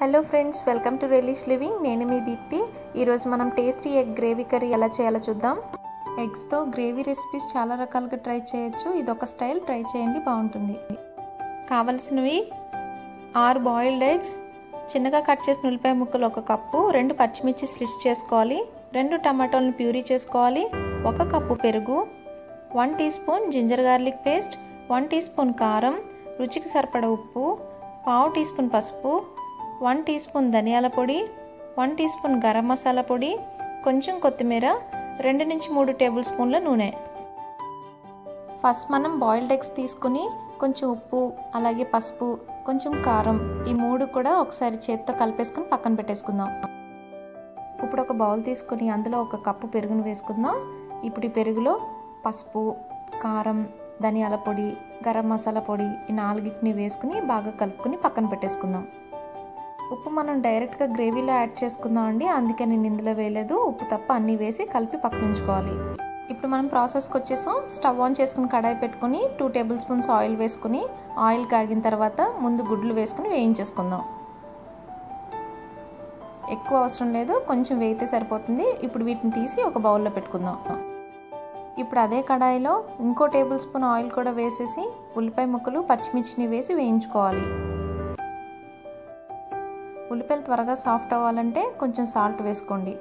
Hello friends, welcome to relish living. నేను మీ దీప్తి. ఈరోజు మనం టేస్టీ ఎగ్ గ్రేవీ కర్రీ ఎలా చేయాలో చూద్దాం. ఎగ్స్తో గ్రేవీ రెసిపీస్ చాలా రకాలుగా ట్రై చేయొచ్చు. ఇదొక స్టైల్, ట్రై చేయండి, బాగుంటుంది. కావలసినవి 6 బాయిల్డ్ ఎగ్స్, చిన్నగా కట్ చేసిన ఉల్లిపాయ ముక్కలు 1 కప్పు, 2 పచ్చిమిర్చి స్లిట్స్ చేసుకోవాలి, 2 టమాటోలను ప్యూరీ చేసుకోవాలి, 1 కప్పు పెరుగు, 1 teaspoon ginger garlic paste, 1 teaspoon కారం, రుచికి సరిపడ ఉప్పు, 1/2 టీ స్పూన్ పసుపు, 1 టీ స్పూన్ ధనియాల పొడి, 1 టీ స్పూన్ గరం మసాలా పొడి, కొంచెం కొత్తిమీర, 2 నుంచి 3 టేబుల్ స్పూన్ల నూనె. ఫస్ట్ మనం బాయిల్డ్ ఎగ్స్ తీసుకుని కొంచెం ఉప్పు, అలాగే పసుపు, కొంచెం కారం, ఈ 3 కూడా ఒకసారి చేత్తో కలిపేసుకుని పక్కన పెట్టేసుకుందాం. ఇప్పుడు ఒక బౌల్ తీసుకుని అందులో 1 కప్పు పెరుగును వేసుకుందాం. ఇప్పుడు ఈ పెరుగులో పసుపు, కారం, ధనియాల పొడి, గరం మసాలా పొడి, ఈ 4ని వేసుకుని బాగా కలుపుకుని పక్కన పెట్టేసుకుందాం. ఉప్పు మనం డైరెక్ట్గా గ్రేవీలో యాడ్ చేసుకుందాం అండి, అందుకే నేను ఇందులో వేయలేదు. ఉప్పు తప్ప అన్నీ వేసి కలిపి పక్కన ఉంచుకోవాలి. ఇప్పుడు మనం ప్రాసెస్కి వచ్చేసాం. స్టవ్ ఆన్ చేసుకుని కడాయి పెట్టుకుని 2 టేబుల్ స్పూన్స్ ఆయిల్ వేసుకుని, ఆయిల్ కాగిన తర్వాత ముందు గుడ్లు వేసుకుని వేయించేసుకుందాం. ఎక్కువ అవసరం లేదు, కొంచెం వేయితే సరిపోతుంది. ఇప్పుడు వీటిని తీసి ఒక బౌల్లో పెట్టుకుందాం. ఇప్పుడు అదే కడాయిలో ఇంకో టేబుల్ స్పూన్ ఆయిల్ కూడా వేసేసి ఉల్లిపాయ ముక్కలు, పచ్చిమిర్చిని వేసి వేయించుకోవాలి. ఉల్లిపాయలు త్వరగా సాఫ్ట్ అవ్వాలంటే కొంచెం సాల్ట్ వేసుకోండి.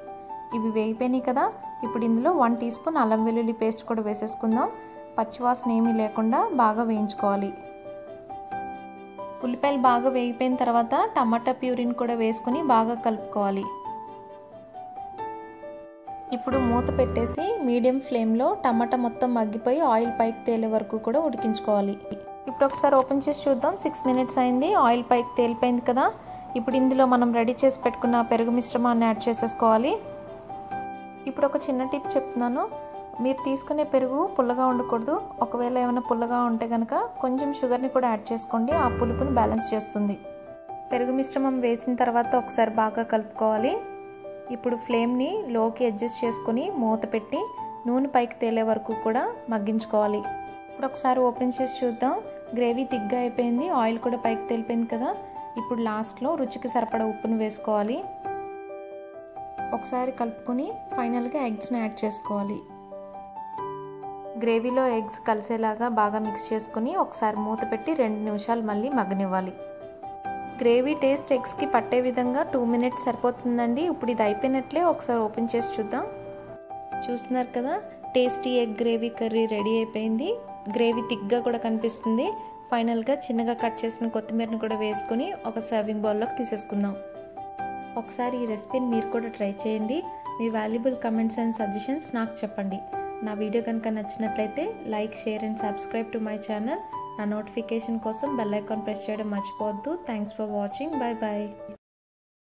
ఇవి వేగిపోయినాయి కదా, ఇప్పుడు ఇందులో 1 టీ స్పూన్ అల్లం వెల్లుల్లి పేస్ట్ కూడా వేసేసుకుందాం. పచ్చివాసన ఏమీ లేకుండా బాగా వేయించుకోవాలి. ఉల్లిపాయలు బాగా వేగిపోయిన తర్వాత టమాటా ప్యూరీని కూడా వేసుకుని బాగా కలుపుకోవాలి. ఇప్పుడు మూత పెట్టేసి మీడియం ఫ్లేమ్లో టమాటా మొత్తం మగ్గిపోయి ఆయిల్ పైకి తేలే వరకు కూడా ఉడికించుకోవాలి. ఇప్పుడు ఒకసారి ఓపెన్ చేసి చూద్దాం. 6 మినిట్స్ అయింది, ఆయిల్ పైకి తేలిపోయింది కదా. ఇప్పుడు ఇందులో మనం రెడీ చేసి పెట్టుకున్న పెరుగు మిశ్రమాన్ని యాడ్ చేసేసుకోవాలి. ఇప్పుడు ఒక చిన్న టిప్ చెప్తున్నాను. మీరు తీసుకునే పెరుగు పుల్లగా ఉండకూడదు. ఒకవేళ ఏమైనా పుల్లగా ఉంటే కనుక కొంచెం షుగర్ని కూడా యాడ్ చేసుకోండి, ఆ పులుపుని బ్యాలెన్స్ చేస్తుంది. పెరుగు మిశ్రమం వేసిన తర్వాత ఒకసారి బాగా కలుపుకోవాలి. ఇప్పుడు ఫ్లేమ్ని లోకి అడ్జస్ట్ చేసుకుని మూత పెట్టి నూనె పైకి తేలే వరకు కూడా మగ్గించుకోవాలి. ఇప్పుడు ఒకసారి ఓపెన్ చేసి చూద్దాం. గ్రేవీ తిగ్గా అయిపోయింది, ఆయిల్ కూడా పైకి తేలిపోయింది కదా. ఇప్పుడు లాస్ట్లో రుచికి సరిపడా ఉప్పును వేసుకోవాలి. ఒకసారి కలుపుకొని ఫైనల్గా ఎగ్స్ని యాడ్ చేసుకోవాలి. గ్రేవీలో ఎగ్స్ కలిసేలాగా బాగా మిక్స్ చేసుకుని ఒకసారి మూత పెట్టి 2 నిమిషాలు మళ్ళీ మగ్గనివ్వాలి. గ్రేవీ టేస్ట్ ఎగ్స్కి పట్టే విధంగా 2 మినిట్స్ సరిపోతుందండి. ఇప్పుడు ఇది అయిపోయినట్లే. ఒకసారి ఓపెన్ చేసి చూద్దాం. చూస్తున్నారు కదా, tasty egg gravy curry ready అయిపోయింది. గ్రేవీ థిక్గా కూడా కనిపిస్తుంది. ఫైనల్గా చిన్నగా కట్ చేసిన కొత్తిమీరని కూడా వేసుకుని ఒక సర్వింగ్ బౌల్లోకి తీసేసుకుందాం. ఒకసారి ఈ రెసిపీని మీరు కూడా ట్రై చేయండి. మీ వాల్యుబుల్ కమెంట్స్ అండ్ సజెషన్స్ నాకు చెప్పండి. నా వీడియో కనుక నచ్చినట్లయితే like, share and subscribe to my channel. నా నోటిఫికేషన్ కోసం బెల్ ఐకాన్ ప్రెస్ చేయడం మర్చిపోవద్దు. Thanks for watching. Bye bye.